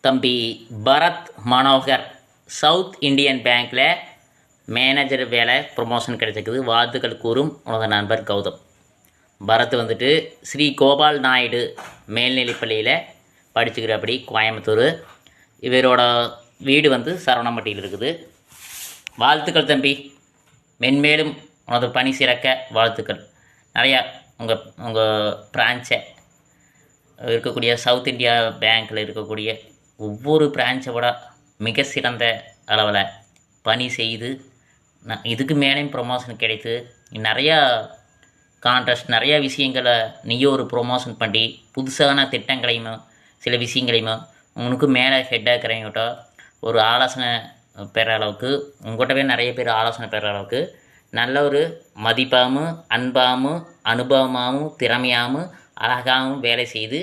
தம்பி Bharat Manohar south Indian பேங்க்கில் manager வேலை ப்ரொமோஷன் கிடைச்சிருக்குது. வாழ்த்துக்கள் கூறும் உனது நண்பர் கௌதம். பரத் வந்துட்டு ஸ்ரீ கோபால் நாயுடு மேல்நிலைப்பள்ளியில் படிச்சுக்கிறபடி கோயம்புத்தூர். இவரோட வீடு வந்து சரவணம்பட்டியில் இருக்குது. வாழ்த்துக்கள் தம்பி, மென்மேலும் உனது பணி சிறக்க வாழ்த்துக்கள். நிறையா உங்கள் பிரான்ச்சை இருக்கக்கூடிய சவுத் இந்தியா பேங்க்கில் இருக்கக்கூடிய ஒவ்வொரு பிரான்ச்சை விட மிக சிறந்த அளவில் பணி செய்து இதுக்கு மேலேயும் ப்ரொமோஷன் கிடைத்து நிறையா கான்ட்ராஸ்ட் நிறையா விஷயங்களை நீயும் ஒரு ப்ரொமோஷன் பண்ணி புதுசான திட்டங்களையும் சில விஷயங்களையும் உனக்கு மேலே ஹெட்டாக இருக்கிறவங்கிட்ட ஒரு ஆலோசனை பெற அளவுக்கு உங்கள்கிட்டவே நிறைய பேர் ஆலோசனை பெற அளவுக்கு நல்ல ஒரு மதிப்பாகவும் அன்பாகவும் அனுபவமாகவும் திறமையாகவும் அழகாகவும் வேலை செய்து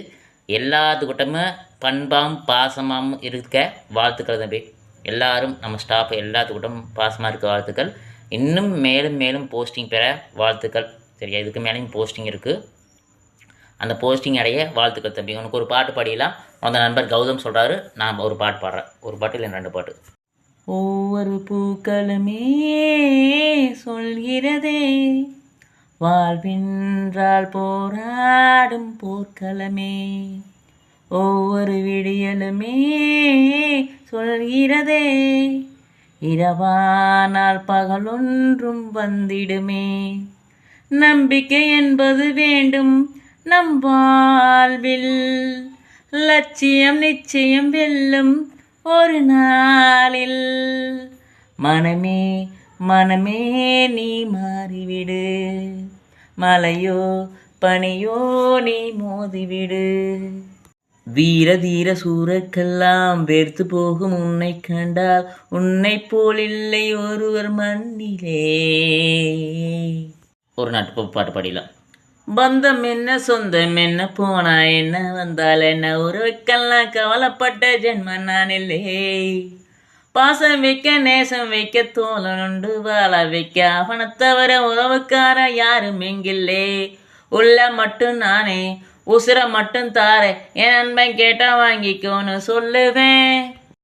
எல்லாத்துக்கிட்டமே பண்பாகவும் பாசமாகவும் இருக்க வாழ்த்துக்கள் தம்பி. எல்லாரும் நம்ம ஸ்டாஃப் எல்லாத்துக்கிட்டும் பாசமாக இருக்க வாழ்த்துக்கள். இன்னும் மேலும் மேலும் போஸ்டிங் பெற வாழ்த்துக்கள். சரியா, இதுக்கு மேலேயும் போஸ்டிங் இருக்குது. அந்த போஸ்டிங் அடைய வாழ்த்துக்கள் தம்பி. உனக்கு ஒரு பாட்டு பாடிடலாம். அந்த நண்பர் கௌதம் சொல்கிறாரு, நான் ஒரு பாட்டு பாடுறேன். ஒரு பாட்டு இல்லை 2 பாட்டு. ஒவ்வொரு பூக்களுமே சொல்கிறதே வாழ்வென்றால் போராடும் போர்க்களமே, ஒவ்வொரு விடியலுமே சொல்கிறதே இரவானால் பகலொன்றும் வந்திடுமே, நம்பிக்கை என்பது வேண்டும் நம் வாழ்வில், லட்சியம் நிச்சயம் வெல்லும் ஒரு நாளில், மனமே மனமே நீ மாறிவிடு, மலையோ பனியோ நீ மோதிவிடு, வீர தீர சூரக்கெல்லாம் வேர்த்து போகும் உன்னை கண்டால் உன்னை போல் இல்லை ஒருவர் மண்ணிலே. ஒரு நாட்டு பாட்டு பாடிடலாம். பந்தம் என்ன சொந்தம் என்ன போனா என்ன வந்தால் என்ன உறவுக்கெல்லாம் கவலைப்பட்ட ஜென்ம நான் இல்லை, பாசம் வைக்க நேசம் வைக்க தோழனுண்டு வாழ வைக்க அவனை தவிர உறவுக்கார யாரும் எங்கில்லே, உள்ள மட்டும் நானே உசுர மட்டும் தாரே என் நண்பன் கேட்டா வாங்கிக்கோன்னு சொல்லுவேன்.